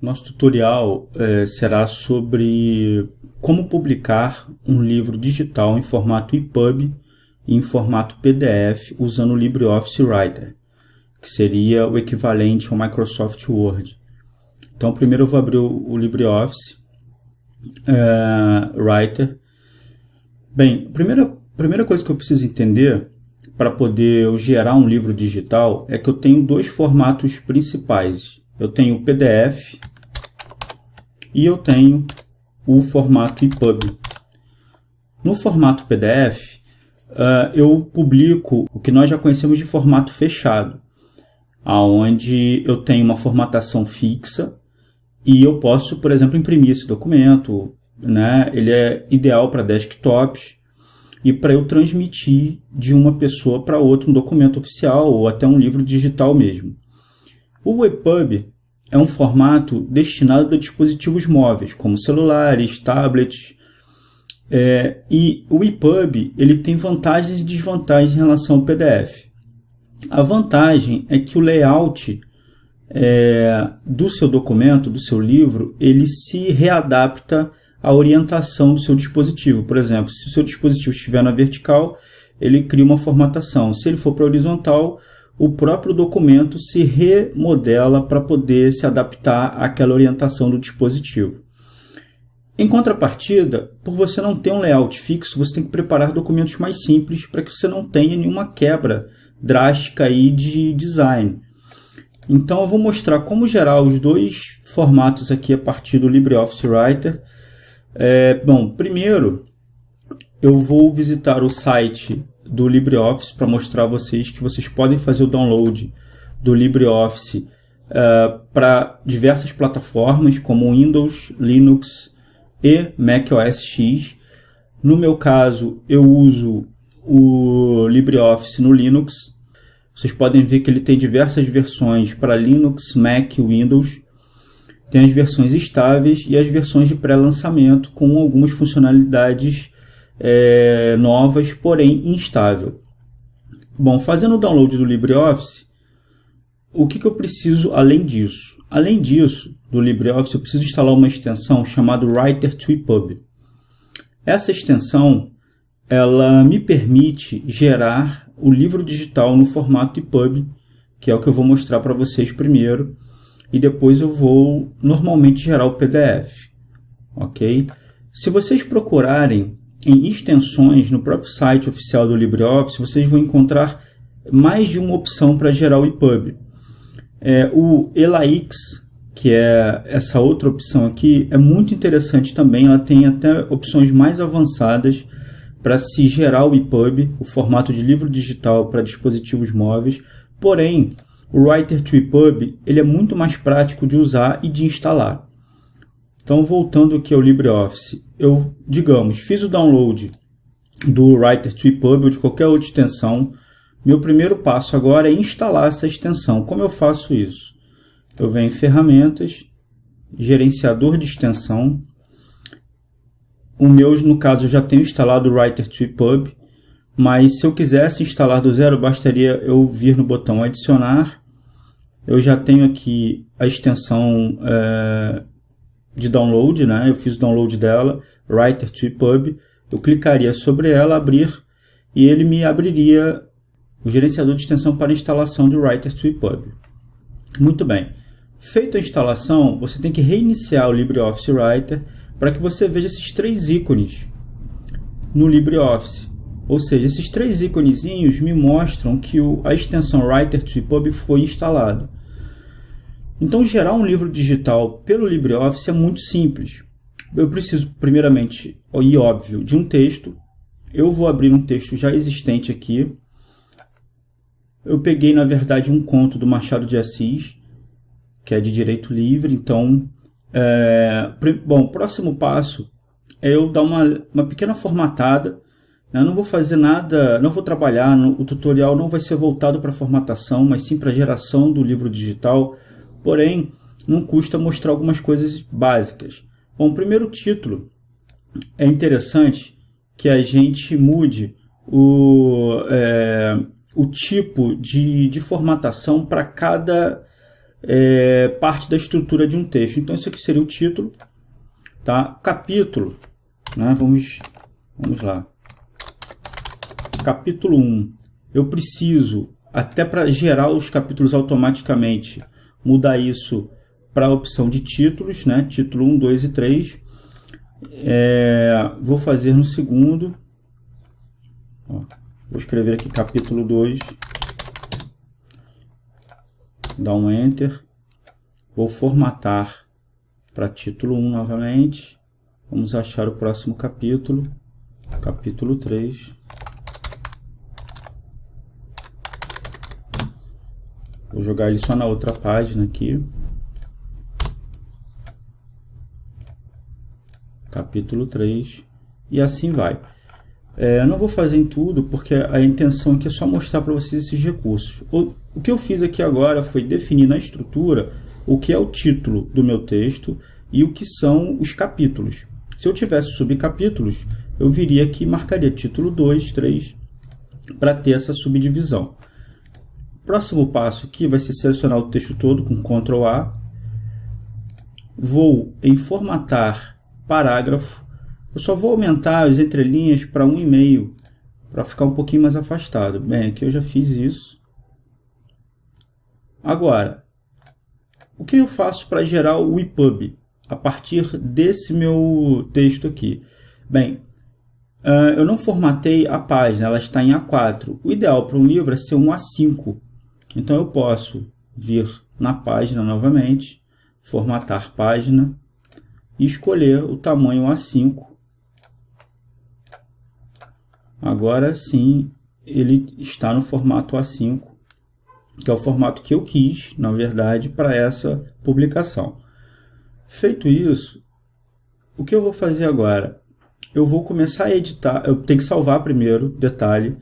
Nosso tutorial será sobre como publicar um livro digital em formato EPUB e em formato PDF usando o LibreOffice Writer, que seria o equivalente ao Microsoft Word. Então, primeiro eu vou abrir o LibreOffice Writer. Bem, a primeira coisa que eu preciso entender para poder gerar um livro digital é que eu tenho dois formatos principais. Eu tenho o PDF e eu tenho o formato EPUB. No formato PDF, eu publico o que nós já conhecemos de formato fechado, onde eu tenho uma formatação fixa e eu posso, por exemplo, imprimir esse documento, né? Ele é ideal para desktops e para eu transmitir de uma pessoa para outra um documento oficial ou até um livro digital mesmo. O EPUB é um formato destinado a dispositivos móveis, como celulares, tablets. E o EPUB ele tem vantagens e desvantagens em relação ao PDF. A vantagem é que o layout do seu documento, do seu livro, ele se readapta à orientação do seu dispositivo. Por exemplo, se o seu dispositivo estiver na vertical, ele cria uma formatação. Se ele for para a horizontal, o próprio documento se remodela para poder se adaptar àquela orientação do dispositivo. Em contrapartida, por você não ter um layout fixo, você tem que preparar documentos mais simples para que você não tenha nenhuma quebra drástica aí de design. Então eu vou mostrar como gerar os dois formatos aqui a partir do LibreOffice Writer. Bom, primeiro eu vou visitar o site do LibreOffice para mostrar a vocês que vocês podem fazer o download do LibreOffice para diversas plataformas como Windows, Linux e Mac OS X. No meu caso, eu uso o LibreOffice no Linux. Vocês podem ver que ele tem diversas versões para Linux, Mac e Windows. Tem as versões estáveis e as versões de pré-lançamento com algumas funcionalidades novas, porém instável. Bom, fazendo o download do LibreOffice, o que eu preciso além disso? Além disso, do LibreOffice, eu preciso instalar uma extensão chamada Writer to EPUB. Essa extensão ela me permite gerar o livro digital no formato EPUB, que é o que eu vou mostrar para vocês primeiro, e depois eu vou normalmente gerar o PDF. Ok? Se vocês procurarem em extensões no próprio site oficial do LibreOffice, vocês vão encontrar mais de uma opção para gerar o EPUB. O Elaix, que é essa outra opção aqui, é muito interessante também. Ela tem até opções mais avançadas para se gerar o EPUB, o formato de livro digital para dispositivos móveis. Porém, o Writer to EPUB ele é muito mais prático de usar e de instalar. Então, voltando aqui ao LibreOffice, eu, fiz o download do Writer to EPUB ou de qualquer outra extensão. Meu primeiro passo agora é instalar essa extensão. Como eu faço isso? Eu venho em Ferramentas, Gerenciador de Extensão. O meu, no caso, eu já tenho instalado o Writer to EPUB, mas se eu quisesse instalar do zero, bastaria eu vir no botão Adicionar. Eu já tenho aqui a extensão de download, né? Eu fiz o download dela, Writer to EPUB. Eu clicaria sobre ela, abrir, e ele me abriria o gerenciador de extensão para instalação de Writer to EPUB. Muito bem. Feita a instalação, você tem que reiniciar o LibreOffice Writer para que você veja esses três ícones no LibreOffice. Ou seja, esses três íconezinhos me mostram que a extensão Writer to EPUB foi instalada. Então, gerar um livro digital pelo LibreOffice é muito simples. Eu preciso, primeiramente, e óbvio, de um texto. Eu vou abrir um texto já existente aqui. Eu peguei, na verdade, um conto do Machado de Assis, que é de direito livre. Então, bom, o próximo passo é eu dar uma pequena formatada. Eu não vou fazer nada, não vou trabalhar, o tutorial não vai ser voltado para formatação, mas sim para a geração do livro digital. Porém, não custa mostrar algumas coisas básicas. Bom, primeiro o título. É interessante que a gente mude o tipo de formatação para cada parte da estrutura de um texto. Então, isso aqui seria o título, tá? Capítulo, né? Vamos lá. Capítulo 1. Eu preciso, até para gerar os capítulos automaticamente, mudar isso para a opção de títulos, né? Título 1, 2 e 3. Vou fazer no segundo. Ó, vou escrever aqui capítulo 2. Dá um Enter. Vou formatar para título 1 novamente. Vamos achar o próximo capítulo. Capítulo 3. Vou jogar ele só na outra página aqui. Capítulo 3. E assim vai. Eu não vou fazer em tudo, porque a intenção aqui é só mostrar para vocês esses recursos. O que eu fiz aqui agora foi definir na estrutura o que é o título do meu texto e o que são os capítulos. Se eu tivesse subcapítulos, eu viria aqui e marcaria título 2, 3, para ter essa subdivisão. O próximo passo aqui vai ser selecionar o texto todo com Ctrl A. Vou em formatar parágrafo. Eu só vou aumentar as entrelinhas para 1,5, para ficar um pouquinho mais afastado. Bem, aqui eu já fiz isso. Agora, o que eu faço para gerar o EPUB a partir desse meu texto aqui? Bem, eu não formatei a página, ela está em A4. O ideal para um livro é ser um A5. Então eu posso vir na página novamente, formatar página e escolher o tamanho A5. Agora sim, ele está no formato A5, que é o formato que eu quis, na verdade, para essa publicação. Feito isso, o que eu vou fazer agora? Eu vou começar a editar. Eu tenho que salvar primeiro, detalhe.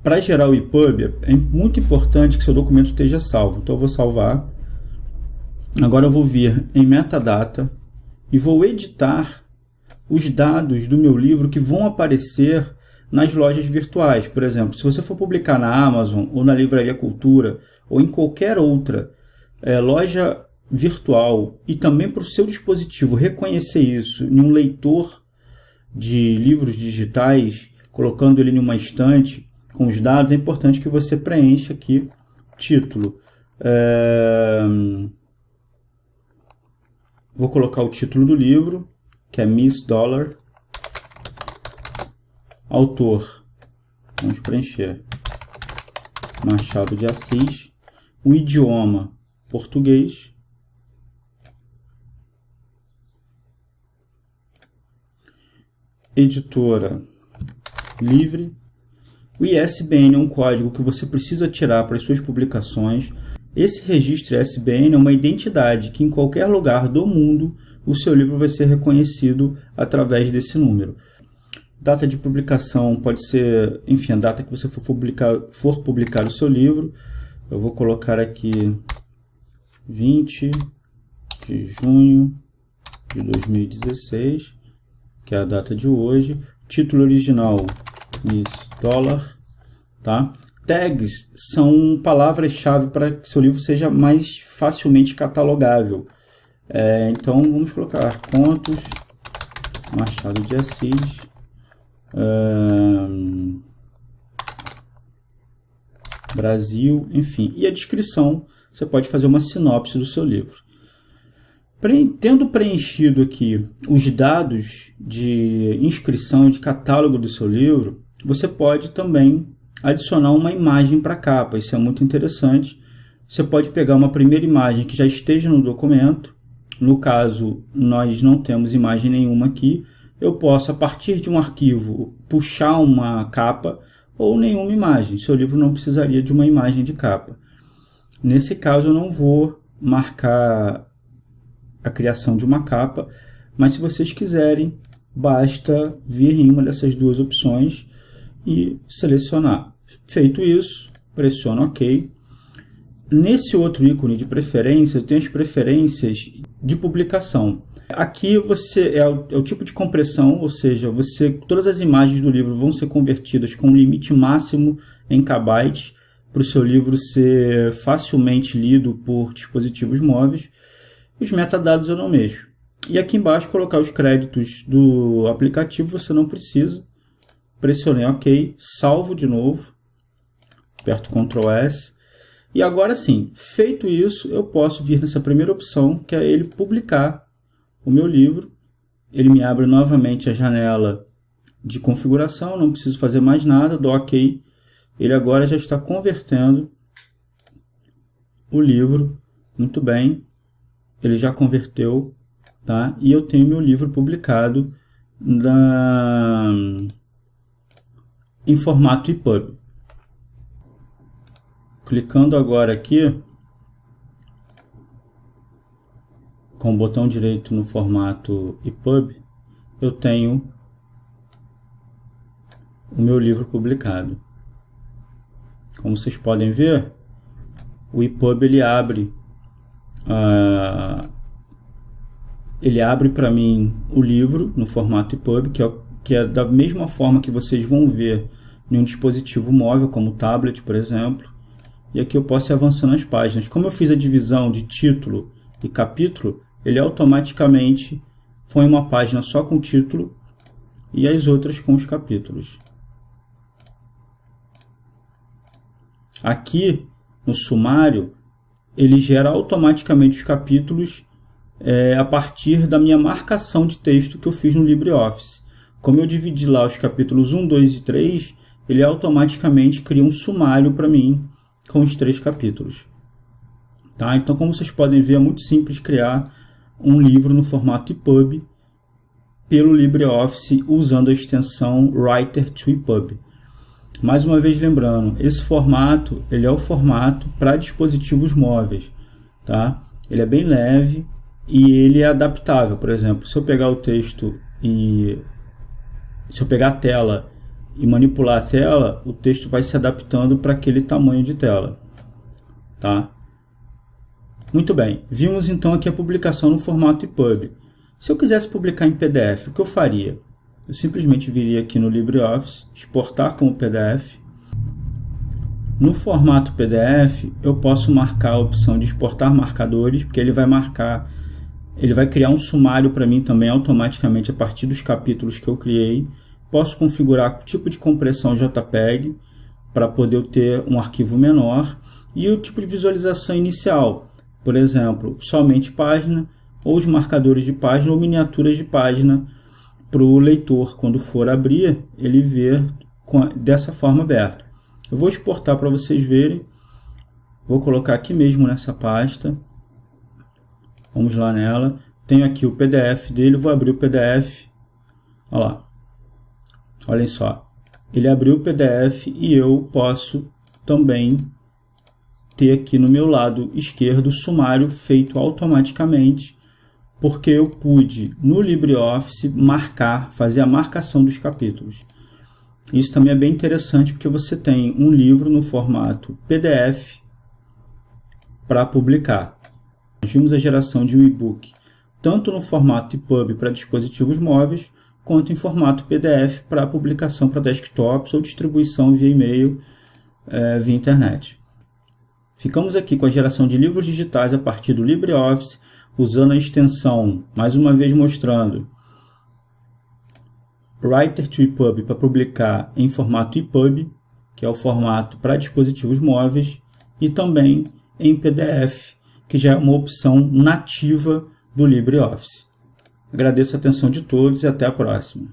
Para gerar o EPUB, é muito importante que seu documento esteja salvo. Então eu vou salvar. Agora eu vou vir em metadata e vou editar os dados do meu livro que vão aparecer nas lojas virtuais. Por exemplo, se você for publicar na Amazon ou na Livraria Cultura ou em qualquer outra loja virtual e também para o seu dispositivo reconhecer isso em um leitor de livros digitais, colocando ele em uma estante com os dados, é importante que você preencha aqui título. Vou colocar o título do livro, que é Miss Dollar. Autor, vamos preencher, Machado de Assis. O idioma, português. Editora, livre. O ISBN é um código que você precisa tirar para as suas publicações. Esse registro ISBN é uma identidade que em qualquer lugar do mundo o seu livro vai ser reconhecido através desse número. Data de publicação pode ser, enfim, a data que você for publicar o seu livro. Eu vou colocar aqui 20 de junho de 2016, que é a data de hoje. Título original, Miss Dollar, tá? Tags são palavras-chave para que seu livro seja mais facilmente catalogável. Então, vamos colocar contos, Machado de Assis, Brasil, enfim. E a descrição, você pode fazer uma sinopse do seu livro. Tendo preenchido aqui os dados de inscrição e de catálogo do seu livro, você pode também adicionar uma imagem para a capa. Isso é muito interessante. Você pode pegar uma primeira imagem que já esteja no documento. No caso, nós não temos imagem nenhuma aqui. Eu posso, a partir de um arquivo, puxar uma capa ou nenhuma imagem. Seu livro não precisaria de uma imagem de capa. Nesse caso, eu não vou marcar a criação de uma capa, mas se vocês quiserem, basta vir em uma dessas duas opções e selecionar. Feito isso, pressiono OK. Nesse outro ícone de preferência, eu tenho as preferências de publicação. Aqui é o tipo de compressão, ou seja, todas as imagens do livro vão ser convertidas com um limite máximo em kbytes. para o seu livro ser facilmente lido por dispositivos móveis. Os metadados eu não mexo. E aqui embaixo colocar os créditos do aplicativo você não precisa. Pressionei OK, salvo de novo, aperto Ctrl S. E agora sim, feito isso, eu posso vir nessa primeira opção, que é ele publicar o meu livro. Ele me abre novamente a janela de configuração, não preciso fazer mais nada, dou OK. Ele agora já está convertendo o livro, muito bem, ele já converteu, tá? E eu tenho meu livro publicado em formato EPUB. Clicando agora aqui, com o botão direito no formato EPUB, eu tenho o meu livro publicado. Como vocês podem ver, o EPUB ele abre para mim o livro no formato EPUB, que é da mesma forma que vocês vão ver em um dispositivo móvel, como o tablet, por exemplo. E aqui eu posso ir avançando as páginas. Como eu fiz a divisão de título e capítulo, ele automaticamente põe uma página só com o título e as outras com os capítulos. Aqui, no sumário, ele gera automaticamente os capítulos a partir da minha marcação de texto que eu fiz no LibreOffice. Como eu dividi lá os capítulos 1, 2 e 3, ele automaticamente cria um sumário para mim com os 3 capítulos. Tá? Então, como vocês podem ver, é muito simples criar um livro no formato EPUB pelo LibreOffice usando a extensão Writer to EPUB. Mais uma vez lembrando, esse formato ele é o formato para dispositivos móveis. Tá? Ele é bem leve e ele é adaptável. Por exemplo, se eu pegar o texto e se eu pegar a tela e manipular a tela, o texto vai se adaptando para aquele tamanho de tela. Tá? Muito bem, vimos então aqui a publicação no formato EPUB. Se eu quisesse publicar em PDF, o que eu faria? Eu simplesmente viria aqui no LibreOffice, exportar como PDF. No formato PDF, eu posso marcar a opção de exportar marcadores, porque ele vai marcar, ele vai criar um sumário para mim também automaticamente a partir dos capítulos que eu criei. Posso configurar o tipo de compressão JPEG para poder ter um arquivo menor e o tipo de visualização inicial, por exemplo, somente página ou os marcadores de página ou miniaturas de página para o leitor, quando for abrir, ele ver dessa forma aberta. Eu vou exportar para vocês verem, vou colocar aqui mesmo nessa pasta, vamos lá nela, tenho aqui o PDF dele, vou abrir o PDF, olha lá. Olhem só, ele abriu o PDF e eu posso também ter aqui no meu lado esquerdo o sumário feito automaticamente, porque eu pude no LibreOffice fazer a marcação dos capítulos. Isso também é bem interessante porque você tem um livro no formato PDF para publicar. Nós vimos a geração de um e-book tanto no formato EPUB para dispositivos móveis, quanto em formato PDF para publicação para desktops ou distribuição via e-mail, via internet. Ficamos aqui com a geração de livros digitais a partir do LibreOffice, usando a extensão, mais uma vez mostrando, Writer to EPUB para publicar em formato EPUB, que é o formato para dispositivos móveis, e também em PDF, que já é uma opção nativa do LibreOffice. Agradeço a atenção de todos e até a próxima.